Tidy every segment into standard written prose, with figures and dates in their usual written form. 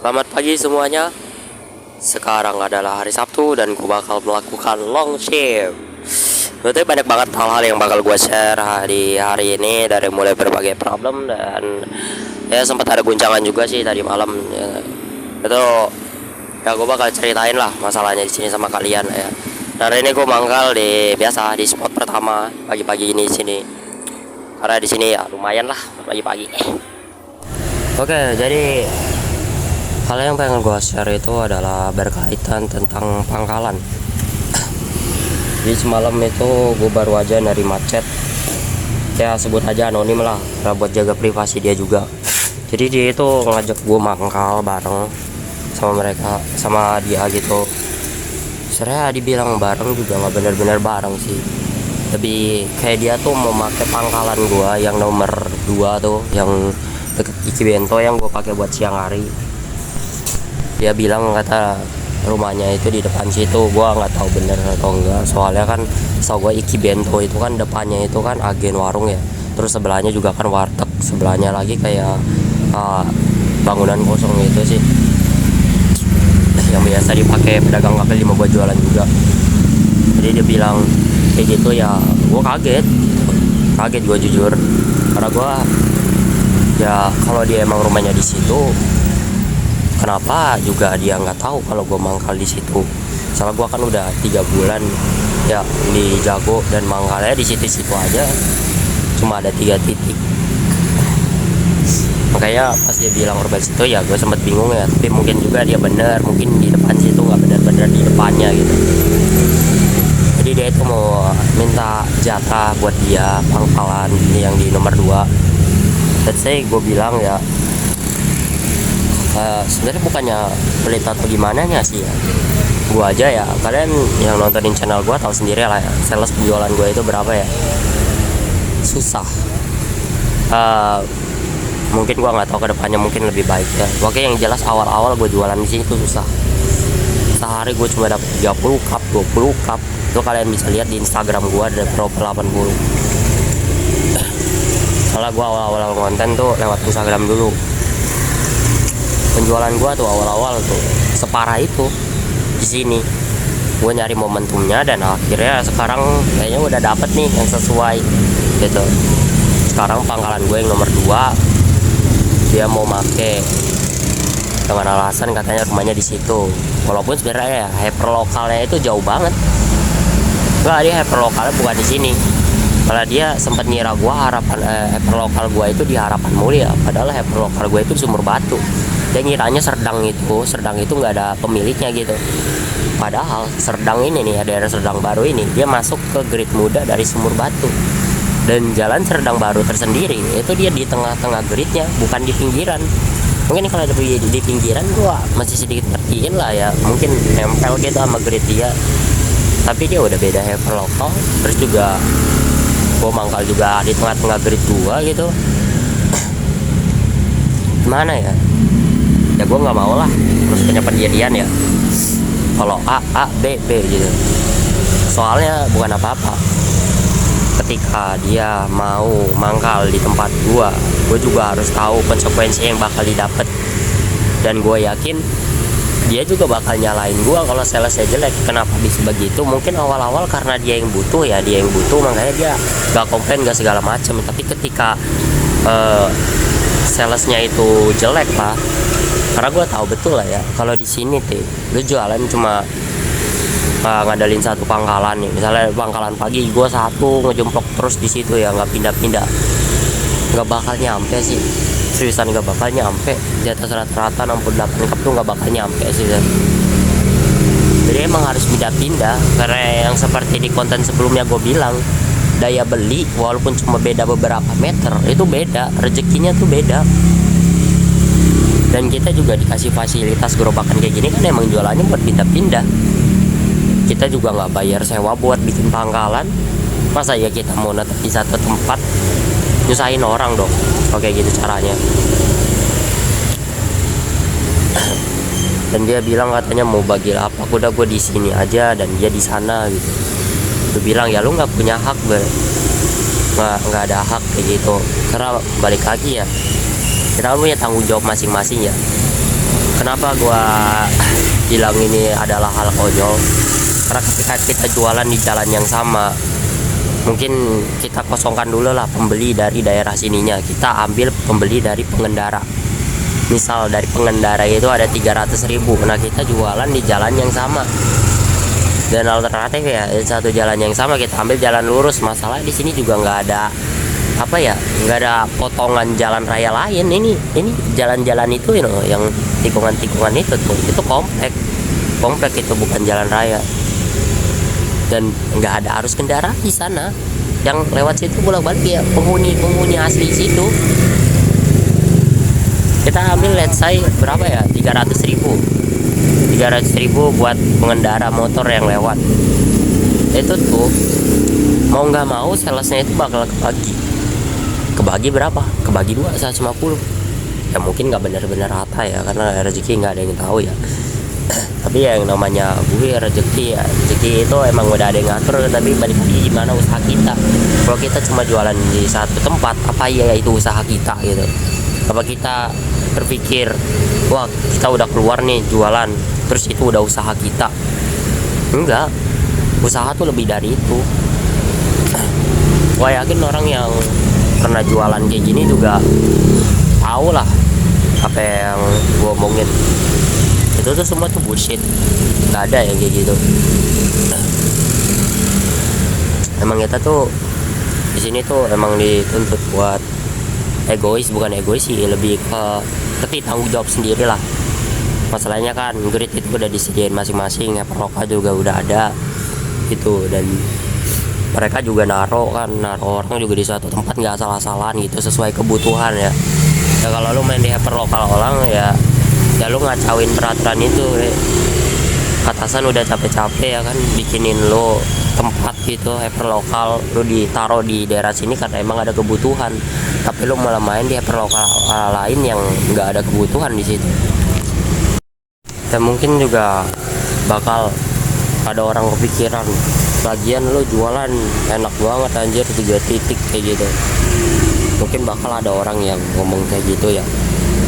Selamat pagi semuanya. Sekarang adalah hari Sabtu dan gue bakal melakukan long shift. Berarti banyak banget hal-hal yang bakal gue share di hari ini, dari mulai berbagai problem dan ya sempat ada guncangan juga sih tadi malam. Ya, itu ya gue bakal ceritain lah masalahnya di sini sama kalian ya. Dan hari ini gue mangkal di biasa di spot pertama pagi-pagi ini di sini. Karena di sini ya lumayan lah pagi-pagi. Oke, jadi hal yang pengen gue share itu adalah berkaitan tentang pangkalan. Jadi semalam itu gue baru aja dari macet. Ya sebut aja anonim lah, karena buat jaga privasi dia juga. Jadi dia itu ngajak gue mangkal bareng sama mereka, sama dia gitu. Sebenarnya dibilang bareng juga nggak bener-bener bareng sih. Tapi kayak dia tuh mau pakai pangkalan gue yang nomor 2 tuh, yang deket Iki Bento yang gue pakai buat siang hari. Dia bilang kata rumahnya itu di depan situ. Gua nggak tahu bener atau enggak, soalnya kan so gue Iki Bento itu kan depannya itu kan agen warung ya, terus sebelahnya juga kan warteg, sebelahnya lagi kayak bangunan kosong gitu sih, yang biasa dipakai pedagang kaki lima buat jualan juga. Jadi dia bilang kayak gitu ya, gue kaget gue jujur, karena gue ya kalau dia emang rumahnya di situ, kenapa juga dia nggak tahu kalau gue mangkal di situ? Soalnya gue kan udah 3 bulan ya di Jago, dan mangkalnya di situ-situ aja, cuma ada 3 titik. Makanya pas dia bilang urban situ ya gue sempet bingung ya, tapi mungkin juga dia bener, mungkin di depan situ nggak bener-bener di depannya gitu. Jadi dia itu mau minta jatah buat dia pangkalan yang di nomor 2. Let's say gue bilang ya, sebenarnya bukannya pelit atau gimana nya sih ya, gue aja ya, kalian yang nontonin channel gue tahu sendiri lah ya, sales penjualan gue itu berapa ya, susah. Mungkin gue nggak tahu kedepannya mungkin lebih baik ya. Oke, yang jelas awal-awal gue jualan di sini tuh susah. Sehari gue cuma dapat 30 cup 20 cup. Itu kalian bisa lihat di Instagram gue, ada berapa 80. Soalnya gue awal-awal konten tuh lewat Instagram dulu. Penjualan gua tuh awal-awal tuh separah itu di sini. Gue nyari momentumnya dan akhirnya sekarang kayaknya udah dapet nih yang sesuai gitu. Sekarang pangkalan gue yang nomor 2 dia mau make dengan alasan katanya rumahnya di situ. Walaupun sebenarnya ya hyperlokalnya itu jauh banget. Enggak, dia hyperlokalnya bukan di sini. Malah dia sempat ngira gua hyperlokal gua itu di Harapan Mulia, padahal hyperlokal gua itu di Sumur Batu. Dia ngiranya Serdang itu nggak ada pemiliknya gitu. Padahal Serdang ini nih, daerah Serdang Baru ini, dia masuk ke grid muda dari Sumur Batu. Dan jalan Serdang Baru tersendiri itu dia di tengah-tengah gridnya, bukan di pinggiran. Mungkin kalau di pinggiran gua masih sedikit ngertiin lah ya, mungkin nempel gitu sama grid dia. Tapi dia udah beda hyperlokal, terus juga gua mangkal juga di tengah-tengah grid gua gitu. Gimana ya? Ya gue nggak mau lah terus punya pendirian ya, kalau A B gitu. Soalnya bukan apa-apa, ketika dia mau mangkal di tempat gue juga harus tahu konsekuensi yang bakal didapat. Dan gue yakin dia juga bakal nyalain gue kalau salesnya jelek. Kenapa bisa begitu? Mungkin awal-awal karena dia yang butuh, makanya dia gak komplain gak segala macam. Tapi ketika salesnya itu jelek lah, karena gue tahu betul lah ya, kalau di sini tuh lu jualan cuma ngadalin satu pangkalan nih, misalnya pangkalan pagi gue satu ngejemplok terus di situ ya, nggak pindah-pindah, nggak bakal nyampe sih, seriusan nggak bakal nyampe. Di atas rata-rata 68 cup tuh nggak bakal nyampe sih kan. Jadi emang harus pindah-pindah, karena yang seperti di konten sebelumnya gue bilang, daya beli walaupun cuma beda beberapa meter itu beda, rezekinya tuh beda. Dan kita juga dikasih fasilitas gerobakan kayak gini kan emang jualannya buat pindah-pindah. Kita juga nggak bayar sewa buat bikin pangkalan. Masa ya kita mau netep di satu tempat, nyusahin orang dong. Oke gitu caranya. Dan dia bilang katanya mau bagi lapak, udah gue di sini aja dan dia di sana gitu. Dia bilang ya lu nggak punya hak nggak ada hak kayak gitu. Karena balik lagi ya, kita punya tanggung jawab masing-masing ya. Kenapa gua bilang ini adalah hal konyol? Karena ketika kita jualan di jalan yang sama, mungkin kita kosongkan dulu lah pembeli dari daerah sininya, kita ambil pembeli dari pengendara. Misal dari pengendara itu ada 300.000, nah kita jualan di jalan yang sama. Dan alternatif ya satu jalan yang sama kita ambil jalan lurus. Masalah di sini juga nggak ada apa ya, nggak ada potongan jalan raya lain. Ini jalan-jalan itu yang tikungan-tikungan itu tuh, itu komplek itu, bukan jalan raya. Dan nggak ada arus kendaraan di sana, yang lewat situ bolak-balik ya penghuni asli situ. Kita ambil let's say berapa ya, 300.000 buat pengendara motor yang lewat. Itu tuh mau nggak mau salesnya itu bakal kebagi berapa, kebagi 2, 150. Ya mungkin nggak benar-benar rata ya, karena rezeki nggak ada yang tahu ya. Tapi ya yang namanya rezeki itu emang udah ada yang ngatur. Tapi balik lagi gimana usaha kita. Kalau kita cuma jualan di satu tempat, apa ya itu usaha kita gitu? Apa kita berpikir, wah kita udah keluar nih jualan, terus itu udah usaha kita? Enggak, usaha tuh lebih dari itu. Gua yakin orang yang pernah jualan kayak gini juga tahu lah apa yang gua omongin. Itu tuh semua tuh bullshit, nggak ada yang kayak gitu. Emang kita tuh di sini tuh emang dituntut buat bukan egois sih, lebih ke tapi tanggung jawab sendiri lah. Masalahnya kan grid itu udah disediain masing-masing, lokal juga udah ada gitu, dan mereka juga naruh orang juga di suatu tempat nggak asal-asalan gitu, sesuai kebutuhan ya. Ya kalau lu main di lokal orang ya lu ngacauin peraturan itu atasan udah capek-capek ya kan bikinin lu tempat gitu lokal, lu ditaruh di daerah sini karena emang ada kebutuhan, tapi lu malah main di lokal lain yang nggak ada kebutuhan di situ. Dan mungkin juga bakal ada orang kepikiran, lagian lu jualan enak banget anjir 3 titik kayak gitu. Mungkin bakal ada orang yang ngomong kayak gitu ya.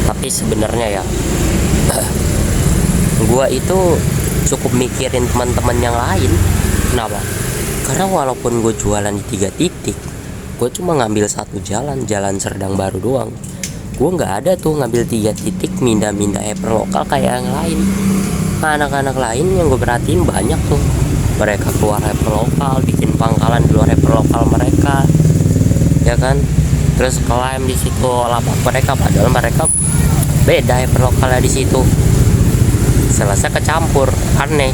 Tapi sebenarnya ya gua itu cukup mikirin teman-teman yang lain. Kenapa? Karena walaupun gue jualan di 3 titik, gue cuma ngambil satu jalan Serdang Baru doang. Gue nggak ada tuh ngambil 3 titik minda-minda lokal kayak yang lain. Anak-anak lain yang gue perhatiin banyak tuh, mereka keluar lokal, bikin pangkalan di luar lokal mereka, ya kan. Terus klaim di situ lapak mereka, padahal mereka beda lokalnya di situ. Selesai kecampur, aneh.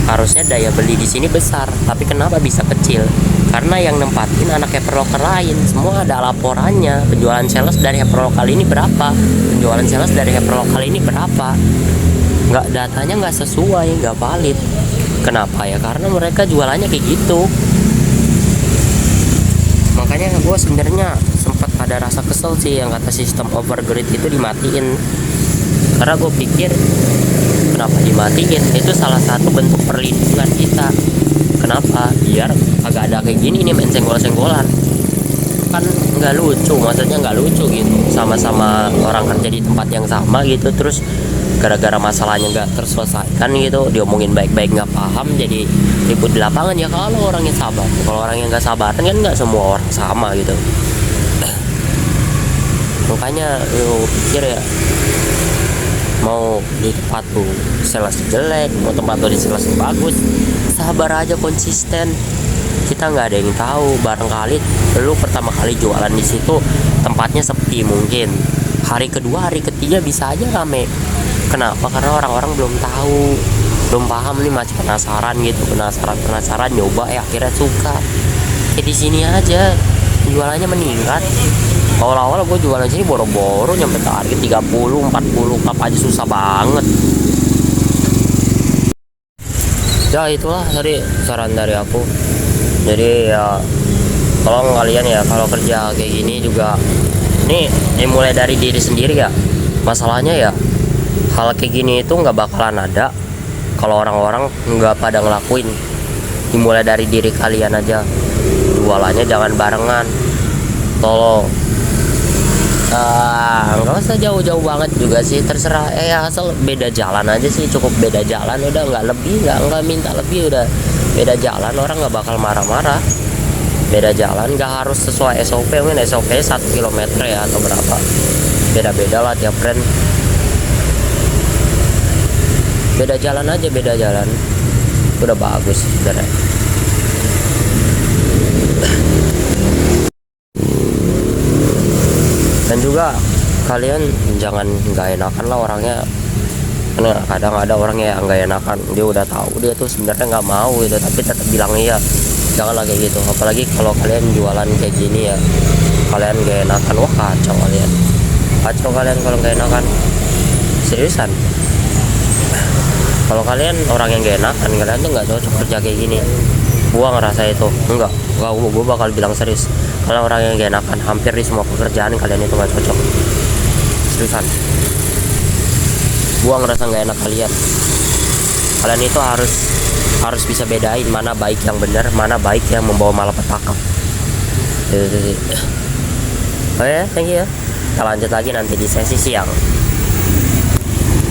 Harusnya daya beli di sini besar, tapi kenapa bisa kecil? Karena yang nempatin anak hyperlocal lain. Semua ada laporannya. Penjualan sales dari hyperlocal ini berapa? Penjualan sales dari hyperlocal ini berapa? Nggak, datanya nggak sesuai, nggak valid. Kenapa ya? Karena mereka jualannya kayak gitu. Makanya gue sebenarnya sempat ada rasa kesel sih yang kata sistem overgrid itu dimatiin. Karena gue pikir kenapa dimatiin? Itu salah satu bentuk perlindungan kita. Kenapa? Biar agak ada kayak gini nih main senggol-senggolan. Kan nggak lucu, maksudnya nggak lucu gitu. Sama-sama orang kerja di tempat yang sama gitu, terus gara-gara masalahnya nggak terselesaikan gitu, diomongin baik-baik nggak paham, jadi ribut di lapangan. Ya kalau orangnya sabar, kalau orang yang nggak sabaran kan nggak semua orang sama gitu. Makanya lu pikir ya, mau di tempat tuh sales jelek, mau tempat tuh di sales bagus, sabar aja, konsisten. Kita nggak ada yang tahu, barangkali lu pertama kali jualan di situ tempatnya sepi, mungkin hari kedua, hari ketiga bisa aja rame. Kenapa? Karena orang-orang belum tahu, belum paham nih, masih penasaran gitu, penasaran nyoba ya akhirnya suka. Kayak di sini aja jualannya meningkat. Awal-awal gue jualan sini boro-boro nyampe target 30-40 cup aja susah banget. Ya itulah tadi saran dari aku. Jadi ya tolong kalian ya kalau kerja kayak gini juga nih mulai dari diri sendiri ya. Masalahnya ya hal kayak gini itu nggak bakalan ada kalau orang-orang nggak pada ngelakuin. Dimulai dari diri kalian aja, jualannya jangan barengan, tolong. nggak usah jauh-jauh banget juga sih, terserah ya, asal beda jalan aja sih, cukup beda jalan udah, nggak lebih, nggak minta lebih, udah beda jalan orang nggak bakal marah-marah. Beda jalan nggak harus sesuai SOP, mungkin SOP 1 km ya atau berapa, beda-beda lah tiap brand. Beda jalan aja, beda jalan udah bagus sebenarnya. Dan juga kalian jangan nggak enakan lah orangnya, karena kadang ada orangnya yang nggak enakan, dia udah tahu dia tuh sebenarnya nggak mau gitu tapi tetap bilang iya. Jangan lah kayak gitu, apalagi kalau kalian jualan kayak gini ya, kalian nggak enakan, wah kacau kalian, kacau kalian kalau nggak enakan, seriusan. Kalau kalian orang yang gak enakan, kalian tuh nggak cocok kerja kayak gini. Gua ngerasa itu enggak, gua bakal bilang serius. Kalau orang yang gak enakan, hampir di semua pekerjaan kalian itu nggak cocok, seriusan. Gua ngerasa nggak enak kalian. Kalian itu harus bisa bedain mana baik yang benar, mana baik yang membawa malapetaka. Oke, thank you ya. Kita lanjut lagi nanti di sesi siang.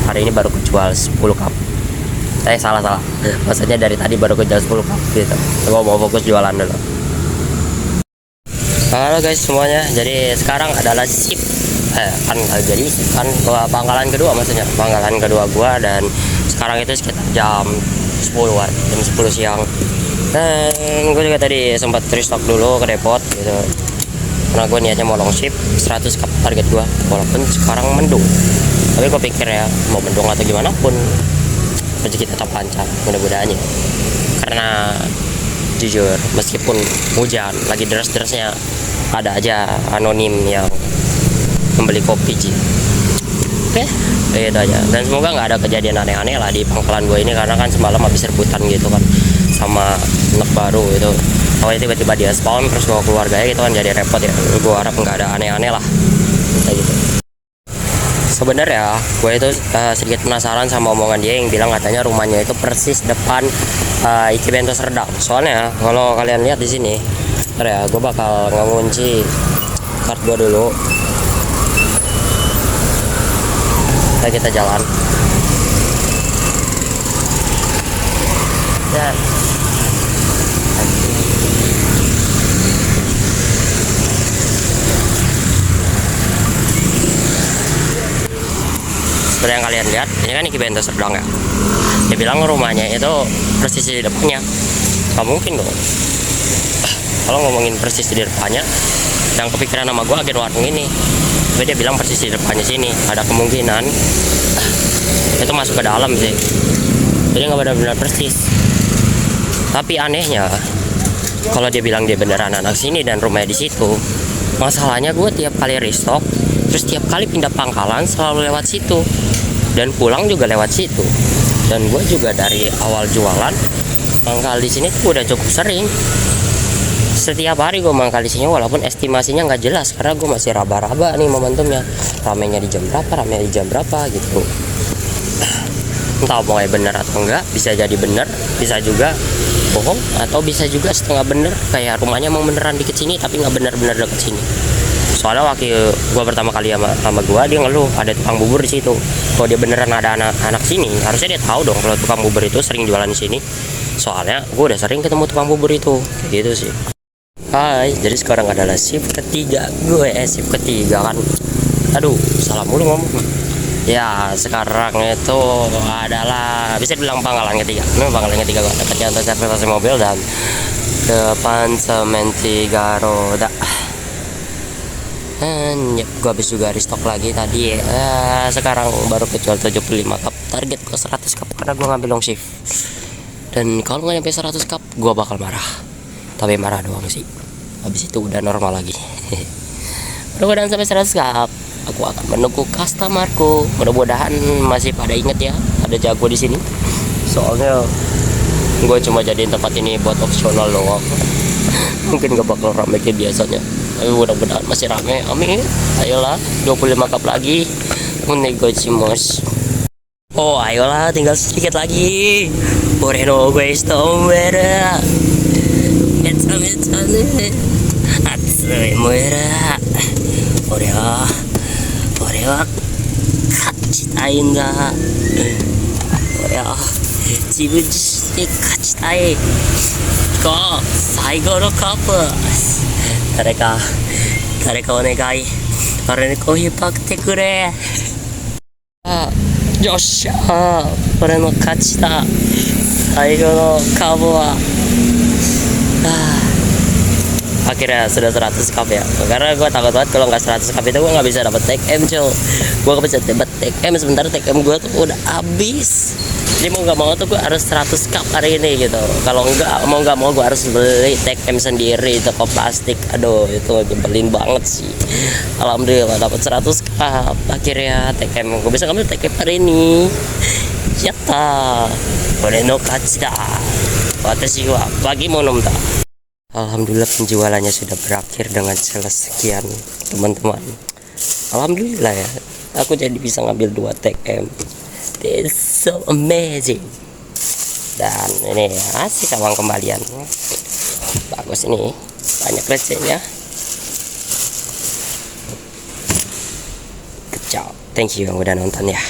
Hari ini baru kejual 10 cup. Salah. Maksudnya dari tadi baru kejual 10 cup gitu. Gua mau fokus jualan dulu. Halo guys semuanya. Jadi sekarang adalah shift kan pangkalan kedua, maksudnya pangkalan kedua gua, dan sekarang itu sekitar jam 10-an, jam 10 siang. Dan gue juga tadi sempat restock dulu ke depot gitu, karena gue niatnya mau long shift 100 cup target gue, walaupun sekarang mendung. Tapi gue pikir ya, mau mendung atau gimana pun rezeki tetap lancar mudah-mudahan ya. Karena jujur meskipun hujan lagi deras-derasnya, ada aja anonim yang membeli kopi Ji. Oke, itu aja. Dan semoga nggak ada kejadian aneh-aneh lah di pangkalan gue ini, karena kan semalam habis rebutan gitu kan sama anak baru itu. Pokoknya tiba-tiba dia spawn terus bawa keluarganya gitu kan, jadi repot ya. Gue harap nggak ada aneh-aneh lah kayak gitu. Sebenarnya gue itu sedikit penasaran sama omongan dia yang bilang katanya rumahnya itu persis depan Ikibento Serdang. Soalnya kalau kalian lihat di sini, ya gue bakal ngunci kart gue dulu. Kita jalan. Dan seperti yang kalian lihat, ini kan Ikibento Serdang ya. Dia bilang rumahnya itu persis di depannya. Gak mungkin dong. Kalau ngomongin persis di depannya, yang kepikiran sama gue agen warung ini. Tapi dia bilang persis di depannya sini, ada kemungkinan itu masuk ke dalam sih. Jadi nggak benar-benar persis. Tapi anehnya, kalau dia bilang dia beneran anak sini dan rumahnya di situ, masalahnya gue tiap kali restock, terus tiap kali pindah pangkalan selalu lewat situ, dan pulang juga lewat situ. Dan gue juga dari awal jualan mangkal di sini tuh udah cukup sering. Setiap hari gue mangkal di sini, walaupun estimasinya nggak jelas karena gue masih raba-raba nih momentumnya, ramenya di jam berapa gitu. Entah pokoknya bener atau enggak, bisa jadi bener, bisa juga bohong, atau bisa juga setengah bener, kayak rumahnya mau beneran deket sini tapi nggak bener-bener deket sini. Soalnya waktu gue pertama kali sama gue, dia ngeluh ada tukang bubur di situ. Kalau dia beneran ada anak sini, harusnya dia tahu dong kalau tukang bubur itu sering jualan di sini. Soalnya gue udah sering ketemu tukang bubur itu, kayak gitu sih. Hai, jadi sekarang adalah shift ketiga gue, shift ketiga kan. Aduh, salah mulu ngomong. Ya, sekarang itu adalah bisa dibilang pangkalan ketiga. Ini pangkalan ketiga gue, dekat untuk servisasi mobil dan depan semen 3 roda. Dan ya, gue habis juga restock lagi tadi ya. Sekarang baru kejual 75 cup. Target gue 100 cup karena gue ngambil long shift. Dan kalau nggak nyampe 100 cup, gue bakal marah. Tapi marah doang sih. Habis itu udah normal lagi. Mudah-mudahan sampai 100 cup aku akan menunggu customerku. Mudah-mudahan masih pada inget ya, ada jago di sini. Soalnya gue cuma jadiin tempat ini buat opsional doang. Mungkin gak bakal rame kayak biasanya, tapi mudah-mudahan masih rame. Amin. Ayolah, 25 cup lagi. Menegosiamos. Oh ayolah, tinggal sedikit lagi. Moreno questo muera. Muera. Orea. 俺は勝ちたいんだ。俺は自分自身で勝ちたい。最後のカップ。誰かお願い。俺にこう引っ張ってくれ。よっしゃー、俺の勝ちだ。最後のカーブはakhirnya sudah 100 cup ya, karena gue takut banget kalau nggak 100 cup itu gue nggak bisa dapat tag M cuy. Gue nggak bisa dapat tag M, sebentar tag M gue tuh udah habis. Jadi mau nggak mau tuh gue harus 100 cup hari ini gitu. Kalau nggak mau gue harus beli tag M sendiri di toko plastik. Aduh, itu nyebelin banget sih. Alhamdulillah dapat 100 cup akhirnya tag M. Gue bisa ngambil tag M hari ini. Yatta, ore no kachi da. Watashi wa bagimonno da. Alhamdulillah penjualannya sudah berakhir dengan sekian teman-teman. Alhamdulillah ya, aku jadi bisa ngambil 2 tag M. This so amazing. Dan ini asik uang kembalian. Bagus ini, banyak recehnya. Good job. Thank you yang udah nonton ya.